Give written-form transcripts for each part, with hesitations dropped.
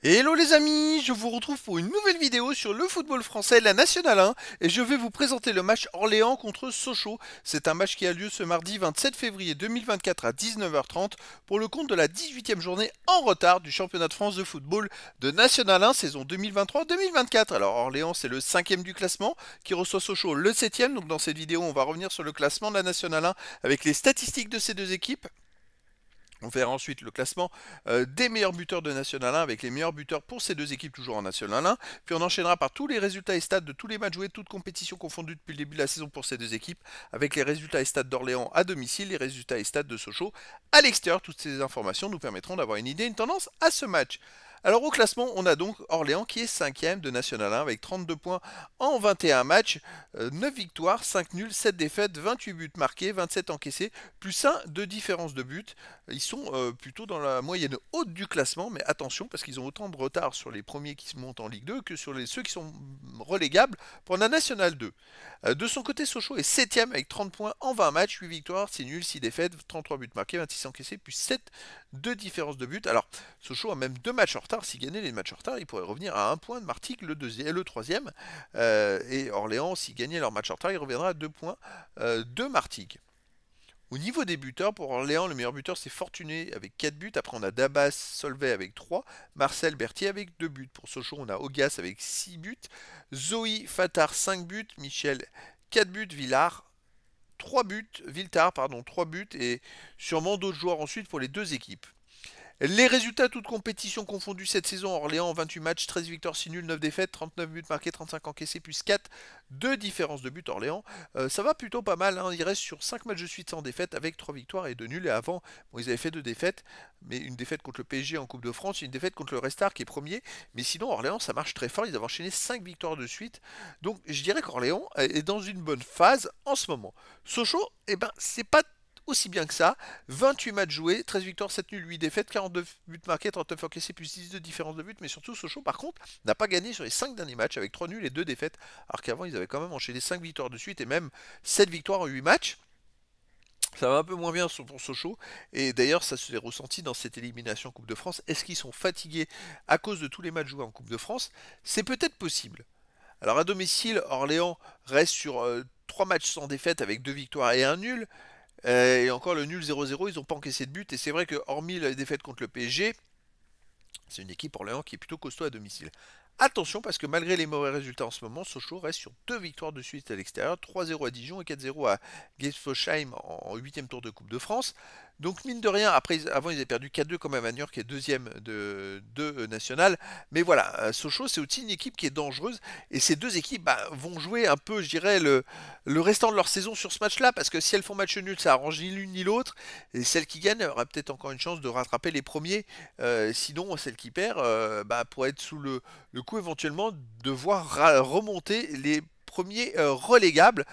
Hello les amis, je vous retrouve pour une nouvelle vidéo sur le football français, la Nationale 1, et je vais vous présenter le match Orléans contre Sochaux. C'est un match qui a lieu ce mardi 27 février 2024 à 19h30 pour le compte de la 18e journée en retard du championnat de France de football de Nationale 1 saison 2023-2024. Alors Orléans c'est le 5e du classement qui reçoit Sochaux le 7e, donc dans cette vidéo on va revenir sur le classement de la Nationale 1 avec les statistiques de ces deux équipes. On verra ensuite le classement des meilleurs buteurs de National 1 avec les meilleurs buteurs pour ces deux équipes toujours en National 1. Puis on enchaînera par tous les résultats et stats de tous les matchs joués, toutes compétitions confondues depuis le début de la saison pour ces deux équipes, avec les résultats et stats d'Orléans à domicile, les résultats et stats de Sochaux à l'extérieur. Toutes ces informations nous permettront d'avoir une idée, une tendance à ce match. Alors au classement, on a donc Orléans qui est 5e de National 1 avec 32 points en 21 matchs, 9 victoires, 5 nuls, 7 défaites, 28 buts marqués, 27 encaissés, plus 1 de différence de but. Ils sont plutôt dans la moyenne haute du classement, mais attention parce qu'ils ont autant de retard sur les premiers qui se montent en Ligue 2 que sur ceux qui sont relégables pour la Nationale 2. De son côté, Sochaux est 7e avec 30 points en 20 matchs, 8 victoires, 6 nuls, 6 défaites, 33 buts marqués, 26 encaissés, plus 7 de différence de but. Alors, Sochaux a même 2 matchs en retard. S'il gagnait les matchs en retard, il pourrait revenir à 1 point de Martigues, le troisième. Et Orléans, s'il gagnait leur match en retard, il reviendra à 2 points de Martigues. Au niveau des buteurs, pour Orléans, le meilleur buteur c'est Fortuné avec 4 buts. Après on a Dabas, Solvay avec 3, Marcel Berthier avec 2 buts. Pour Sochaux, on a Augas avec 6 buts, Zoé Fatar 5 buts, Michel 4 buts, Villard 3 buts, Viltar pardon 3 buts et sûrement d'autres joueurs ensuite pour les deux équipes. Les résultats, toutes compétitions confondues cette saison, Orléans 28 matchs, 13 victoires, 6 nuls, 9 défaites, 39 buts marqués, 35 encaissés, plus 4 de différence de but Orléans. Ça va plutôt pas mal, hein. Il reste sur 5 matchs de suite sans défaite avec 3 victoires et 2 nuls. Et avant, bon, ils avaient fait 2 défaites, mais une défaite contre le PSG en Coupe de France et une défaite contre le Restart qui est premier. Mais sinon, Orléans, ça marche très fort, ils avaient enchaîné 5 victoires de suite. Donc je dirais qu'Orléans est dans une bonne phase en ce moment. Sochaux, eh ben, c'est pas aussi bien que ça. 28 matchs joués, 13 victoires, 7 nuls, 8 défaites, 42 buts marqués, 39 encaissés, plus 10 de différence de but. Mais surtout, Sochaux, par contre, n'a pas gagné sur les 5 derniers matchs avec 3 nuls et 2 défaites. Alors qu'avant, ils avaient quand même enchaîné 5 victoires de suite et même 7 victoires en 8 matchs. Ça va un peu moins bien pour Sochaux. Et d'ailleurs, ça s'est ressenti dans cette élimination en Coupe de France. Est-ce qu'ils sont fatigués à cause de tous les matchs joués en Coupe de France? C'est peut-être possible. Alors à domicile, Orléans reste sur 3 matchs sans défaite avec 2 victoires et un nul. Et encore le nul 0-0, ils n'ont pas encaissé de but. Et c'est vrai que hormis la défaite contre le PSG, c'est une équipe Orléans qui est plutôt costaud à domicile. Attention parce que malgré les mauvais résultats en ce moment, Sochaux reste sur 2 victoires de suite à l'extérieur, 3-0 à Dijon et 4-0 à Gersfosheim en 8e tour de Coupe de France. Donc mine de rien, avant ils avaient perdu 4-2 quand même à Niort qui est deuxième de national. Mais voilà, Sochaux c'est aussi une équipe qui est dangereuse et ces deux équipes vont jouer un peu, je dirais, le restant de leur saison sur ce match-là parce que si elles font match nul, ça arrange ni l'une ni l'autre et celle qui gagne aura peut-être encore une chance de rattraper les premiers. Sinon, celle qui perd pourrait être sous le coup éventuellement de voir remonter les premiers relégables.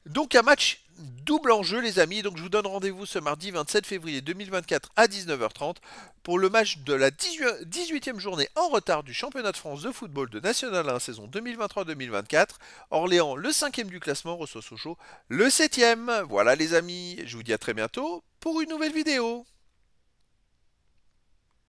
Donc un match double enjeu les amis, donc je vous donne rendez-vous ce mardi 27 février 2024 à 19h30 pour le match de la 18e journée en retard du championnat de France de football de National 1 saison 2023-2024. Orléans, le 5e du classement, reçoit Sochaux, le 7e. Voilà les amis, je vous dis à très bientôt pour une nouvelle vidéo.